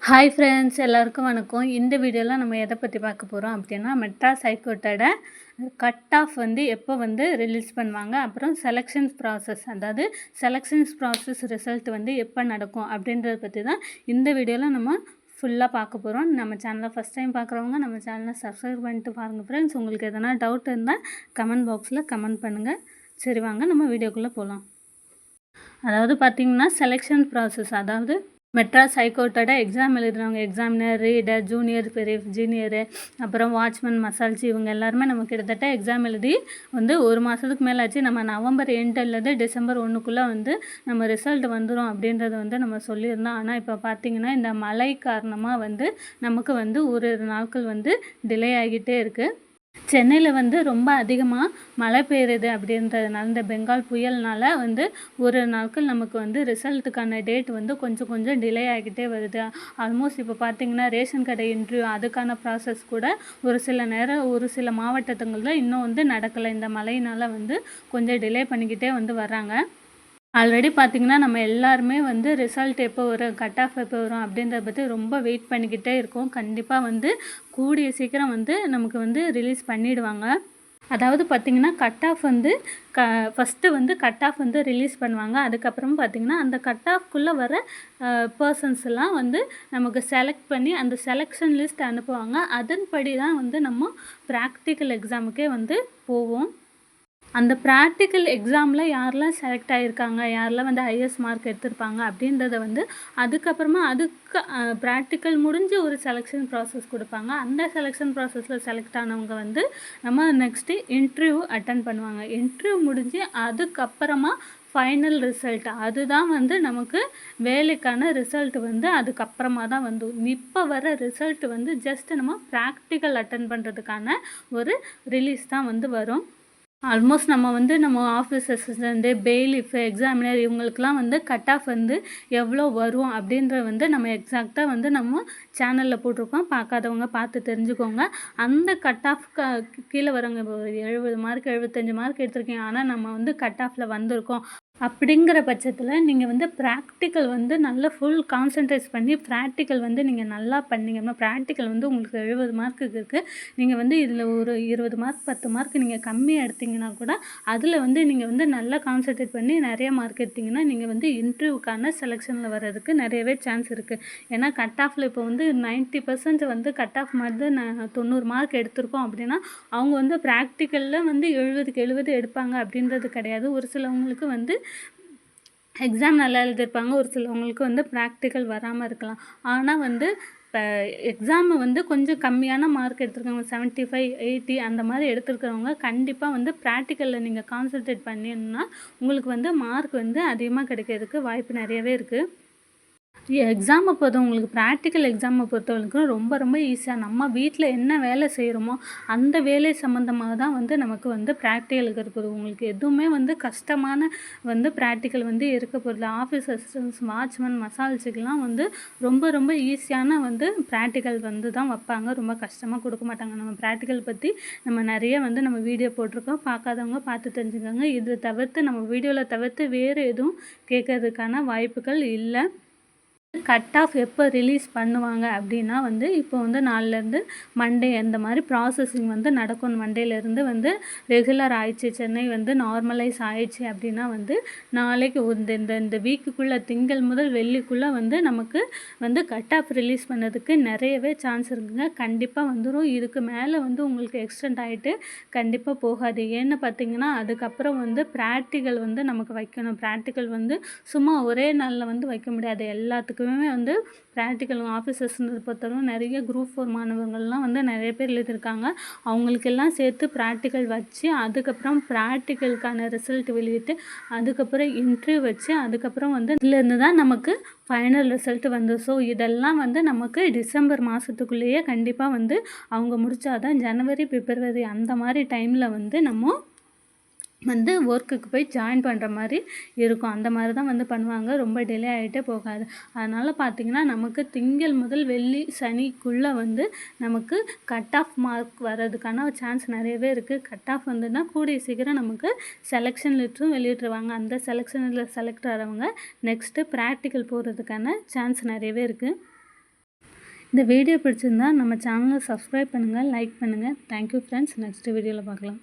Hi friends, எல்லாருக்கும் வணக்கம். இந்த வீடியோவில் நம்ம எதை பற்றி பார்க்க போகிறோம் அப்படின்னா, மெட்ராஸ் ஹைகோர்ட்டோட கட் ஆஃப் வந்து எப்போ வந்து ரிலீஸ் பண்ணுவாங்க, அப்புறம் செலெக்ஷன்ஸ் ப்ராசஸ், அதாவது செலெக்ஷன்ஸ் ப்ராசஸ் ரிசல்ட் வந்து எப்போ நடக்கும் அப்படின்றத பற்றி தான் இந்த வீடியோவில் நம்ம ஃபுல்லாக பார்க்க போகிறோம். நம்ம சேனலை ஃபஸ்ட் டைம் பார்க்குறவங்க நம்ம சேனலை சப்ஸ்கிரைப் பண்ணிட்டு பாருங்கள் ஃப்ரெண்ட்ஸ். உங்களுக்கு எதனா டவுட் இருந்தால் கமெண்ட் பாக்ஸில் கமெண்ட் பண்ணுங்கள். சரி, வாங்க நம்ம வீடியோக்குள்ளே போகலாம். அதாவது பார்த்திங்கன்னா, செலெக்ஷன் ப்ராசஸ், அதாவது மெட்ராஸ் ஹைகோர்ட்டோட எக்ஸாம் எழுதுறவங்க, எக்ஸாமினர், ரீடர், ஜூனியர் பெரியஃப், ஜூனியரு, அப்புறம் வாட்ச்மேன், மசால்ச்சி, இவங்க எல்லாருமே நம்ம கிட்டத்தட்ட எக்ஸாம் எழுதி வந்து ஒரு மாதத்துக்கு மேலே ஆச்சு. நம்ம நவம்பர் எண்டிலேருந்து டிசம்பர் 1க்குள்ளே வந்து நம்ம ரிசல்ட் வந்துடும் அப்படின்றத வந்து நம்ம சொல்லியிருந்தோம். ஆனால் இப்போ பார்த்திங்கன்னா, இந்த மழை காரணமாக வந்து நமக்கு வந்து ஒரு நாட்கள் வந்து டிலே ஆகிட்டே இருக்குது. சென்னையில் வந்து ரொம்ப அதிகமாக மழை பெய்யுது அப்படின்றதுனால, இந்த பெங்கால் புயல்னால் வந்து ஒரு நாட்கள் நமக்கு வந்து ரிசல்ட்டுக்கான டேட் வந்து கொஞ்சம் கொஞ்சம் டிலே ஆகிட்டே வருது. ஆல்மோஸ்ட் இப்போ பார்த்திங்கன்னா, ரேஷன் கடை இன்டர்வியூ அதுக்கான ப்ராசஸ் கூட ஒரு சில நேரம் ஒரு சில மாவட்டத்துங்களில் இன்னும் வந்து நடக்கலை. இந்த மழையினால் வந்து கொஞ்சம் டிலே பண்ணிக்கிட்டே வந்து வர்றாங்க. ஆல்ரெடி பார்த்திங்கன்னா, நம்ம எல்லாருமே வந்து ரிசல்ட் எப்போ வரும், கட் ஆஃப் எப்போ வரும் அப்படின்றத பற்றி ரொம்ப வெயிட் பண்ணிக்கிட்டே இருக்கோம். கண்டிப்பாக வந்து கூடிய சீக்கிரம் வந்து நமக்கு வந்து ரிலீஸ் பண்ணிவிடுவாங்க. அதாவது பார்த்திங்கன்னா, கட் ஆஃப் வந்து ஃபஸ்ட்டு வந்து கட் ஆஃப் வந்து ரிலீஸ் பண்ணுவாங்க. அதுக்கப்புறம் பார்த்திங்கன்னா, அந்த கட் ஆஃப்குள்ளே வர பர்சன்ஸ்லாம் வந்து நமக்கு செலக்ட் பண்ணி அந்த செலெக்ஷன் லிஸ்ட் அனுப்புவாங்க. அதன்படி தான் வந்து நம்ம ப்ராக்டிக்கல் எக்ஸாமுக்கே வந்து போவோம். அந்த ப்ராக்டிக்கல் எக்ஸாமில் யாரெல்லாம் செலக்ட் ஆகியிருக்காங்க, யாரெல்லாம் வந்து ஹையஸ்ட் மார்க் எடுத்திருப்பாங்க அப்படின்றத வந்து அதுக்கப்புறமா அதுக்கு ப்ராக்டிக்கல் முடிஞ்சு ஒரு செலெக்ஷன் ப்ராசஸ் கொடுப்பாங்க. அந்த செலெக்ஷன் ப்ராசஸில் செலக்ட் ஆனவங்க வந்து நம்ம நெக்ஸ்ட்டு இன்டர்வியூ அட்டன் பண்ணுவாங்க. இன்டர்வியூ முடிஞ்சு அதுக்கப்புறமா ஃபைனல் ரிசல்ட், அதுதான் வந்து நமக்கு வேலைக்கான ரிசல்ட் வந்து அதுக்கப்புறமா தான் வந்து. இப்போ வர ரிசல்ட் வந்து ஜஸ்ட் நம்ம ப்ராக்டிக்கல் அட்டன் பண்ணுறதுக்கான ஒரு ரிலீஸ் தான் வந்து வரும். ஆல்மோஸ்ட் நம்ம வந்து நம்ம ஆஃபீஸ் அசிஸ்டண்ட்டு, பெயிலிஃப், எக்ஸாமினர் இவங்களுக்கெல்லாம் வந்து கட் ஆஃப் வந்து எவ்வளோ வரும் அப்படின்றத வந்து நம்ம எக்ஸாக்டாக வந்து நம்ம சேனலில் போட்டிருக்கோம். பார்க்காதவங்க பார்த்து தெரிஞ்சுக்கோங்க. அந்த கட் ஆஃப் கீழே வரவங்க, இப்போ 70 மார்க் 75 மார்க் எடுத்திருக்கீங்க, ஆனால் நம்ம வந்து கட் ஆஃபில் வந்திருக்கோம் அப்படிங்கிற பட்சத்தில் நீங்கள் வந்து ப்ராக்டிக்கல் வந்து நல்லா ஃபுல் கான்சன்ட்ரேட் பண்ணி ப்ராக்டிக்கல் வந்து நீங்கள் நல்லா பண்ணிங்கன்னா, ப்ராக்டிக்கல் வந்து உங்களுக்கு 70 மார்க்குக்கு இருக்குது. நீங்கள் வந்து இதில் ஒரு 20 மார்க் 10 மார்க் நீங்கள் கம்மியாக எடுத்திங்கன்னா கூட அதில் வந்து நீங்கள் வந்து நல்லா கான்சன்ட்ரேட் பண்ணி நிறைய மார்க் எடுத்திங்கன்னா நீங்கள் வந்து இன்டர்வியூக்கான செலெக்ஷனில் வர்றதுக்கு நிறையவே சான்ஸ் இருக்குது. ஏன்னா கட் ஆஃபில் இப்போ வந்து 90% வந்து கட் ஆஃப் மாதிரி 90 மார்க் எடுத்திருக்கோம் அப்படின்னா அவங்க வந்து ப்ராக்டிக்கலில் வந்து 70க்கு 70 எடுப்பாங்க அப்படின்றது கிடையாது. ஒரு சிலவங்களுக்கு வந்து எக்ஸாம் நல்லா எழுதியிருப்பாங்க, ஒரு சிலவங்களுக்கு வந்து ப்ராக்டிக்கல் வராமல் இருக்கலாம். ஆனால் வந்து இப்போ எக்ஸாமு வந்து கொஞ்சம் கம்மியான மார்க் எடுத்துருக்கவங்க, 75 80 அந்த மாதிரி எடுத்துருக்கிறவங்க கண்டிப்பாக வந்து ப்ராக்டிக்கலில் நீங்கள் கான்சன்ட்ரேட் பண்ணிங்கன்னா உங்களுக்கு வந்து மார்க் வந்து அதிகமாக கிடைக்கிறதுக்கு வாய்ப்பு நிறையவே இருக்குது. எக்ஸாமை உங்களுக்கு ப்ராக்டிக்கல் எக்ஸாமை பொறுத்தவரைக்கும் ரொம்ப ரொம்ப ஈஸியாக நம்ம வீட்டில் என்ன வேலை செய்கிறோமோ அந்த வேலை சம்மந்தமாக தான் வந்து நமக்கு வந்து ப்ராக்டிக்கலுக்கு இருக்குது. உங்களுக்கு எதுவுமே வந்து கஷ்டமான வந்து ப்ராக்டிக்கல் வந்து இருக்க போகிறது. ஆஃபீஸ் அசிஸ்டன்ஸ், வாட்ச்மேன், மசால்ஸுக்கெலாம் வந்து ரொம்ப ரொம்ப ஈஸியான வந்து ப்ராக்டிக்கல் வந்து தான் வைப்பாங்க. ரொம்ப கஷ்டமாக கொடுக்க மாட்டாங்க. நம்ம ப்ராக்டிக்கல் பற்றி நம்ம நிறைய வந்து நம்ம வீடியோ போட்டிருக்கோம். பார்க்காதவங்க பார்த்து தெரிஞ்சுக்கோங்க. இது தவிர்த்து நம்ம வீடியோவில் தவிர்த்து வேறு எதுவும் கேட்கறதுக்கான வாய்ப்புகள் இல்லை. கட் ஆஃப் எப்போ ரிலீஸ் பண்ணுவாங்க அப்படின்னா வந்து இப்போ வந்து நாளிலேருந்து மண்டே அந்த மாதிரி ப்ராசஸிங் வந்து நடக்கும். மண்டேலேருந்து வந்து ரெகுலர் ஆயிடுச்சு, சென்னை வந்து நார்மலைஸ் ஆயிடுச்சு அப்படின்னா வந்து நாளைக்கு இந்த இந்த வீக்குக்குள்ளே திங்கள் முதல் வெள்ளிக்குள்ளே வந்து நமக்கு வந்து கட் ஆஃப் ரிலீஸ் பண்ணதுக்கு நிறையவே சான்ஸ் இருக்குங்க. கண்டிப்பாக வந்துடும். இதுக்கு மேலே வந்து உங்களுக்கு எக்ஸ்டெண்ட் ஆகிட்டு கண்டிப்பாக போகாது. ஏன்னு பார்த்தீங்கன்னா அதுக்கப்புறம் வந்து ப்ராக்டிக்கல் வந்து நமக்கு வைக்கணும். ப்ராக்டிக்கல் வந்து சும்மா ஒரே நாளில் வந்து வைக்க முடியாது. எல்லாத்துக்குமே வந்து ப்ராக்டிக்கல் ஆஃபீஸர்ஸ்ன்றதை பொறுத்தவரைக்கும் நிறைய குரூப் 4 மாணவர்கள்லாம் வந்து நிறைய பேர் எழுதியிருக்காங்க. அவங்களுக்கெல்லாம் சேர்த்து ப்ராக்டிக்கல் வச்சு அதுக்கப்புறம் ப்ராக்டிக்கலுக்கான ரிசல்ட் வெளியிட்டு அதுக்கப்புறம் இன்டர்வியூ வச்சு அதுக்கப்புறம் வந்து இதுலேருந்து தான் நமக்கு ஃபைனல் ரிசல்ட் வந்து. ஸோ இதெல்லாம் வந்து நமக்கு டிசம்பர் மாதத்துக்குள்ளேயே கண்டிப்பாக வந்து அவங்க முடித்தாதான் ஜனவரி பிப்ரவரி அந்த மாதிரி டைமில் வந்து நம்ம வந்து ஒர்க்குக்கு போய் ஜாயின் பண்ணுற மாதிரி இருக்கும். அந்த மாதிரி தான் வந்து பண்ணுவாங்க. ரொம்ப டிலே ஆகிட்டே போகாது. அதனால் பார்த்திங்கன்னா நமக்கு திங்கள் முதல் வெள்ளி சனிக்குள்ளே வந்து நமக்கு கட் ஆஃப் மார்க் வர்றதுக்கான சான்ஸ் நிறையவே இருக்குது. கட் ஆஃப் வந்துன்னா கூடிய சீக்கிரம் நமக்கு செலெக்ஷன் லெட்டரும் வெளியிட்டுருவாங்க. அந்த செலெக்ஷனில் செலக்ட் ஆகிறவங்க நெக்ஸ்ட்டு ப்ராக்டிக்கல் போகிறதுக்கான சான்ஸ் நிறையவே இருக்குது. இந்த வீடியோ பிடிச்சிருந்தா நம்ம சேனலை சப்ஸ்கிரைப் பண்ணுங்கள், லைக் பண்ணுங்கள். Thank you friends. நெக்ஸ்ட் வீடியோவில் பார்க்கலாம்.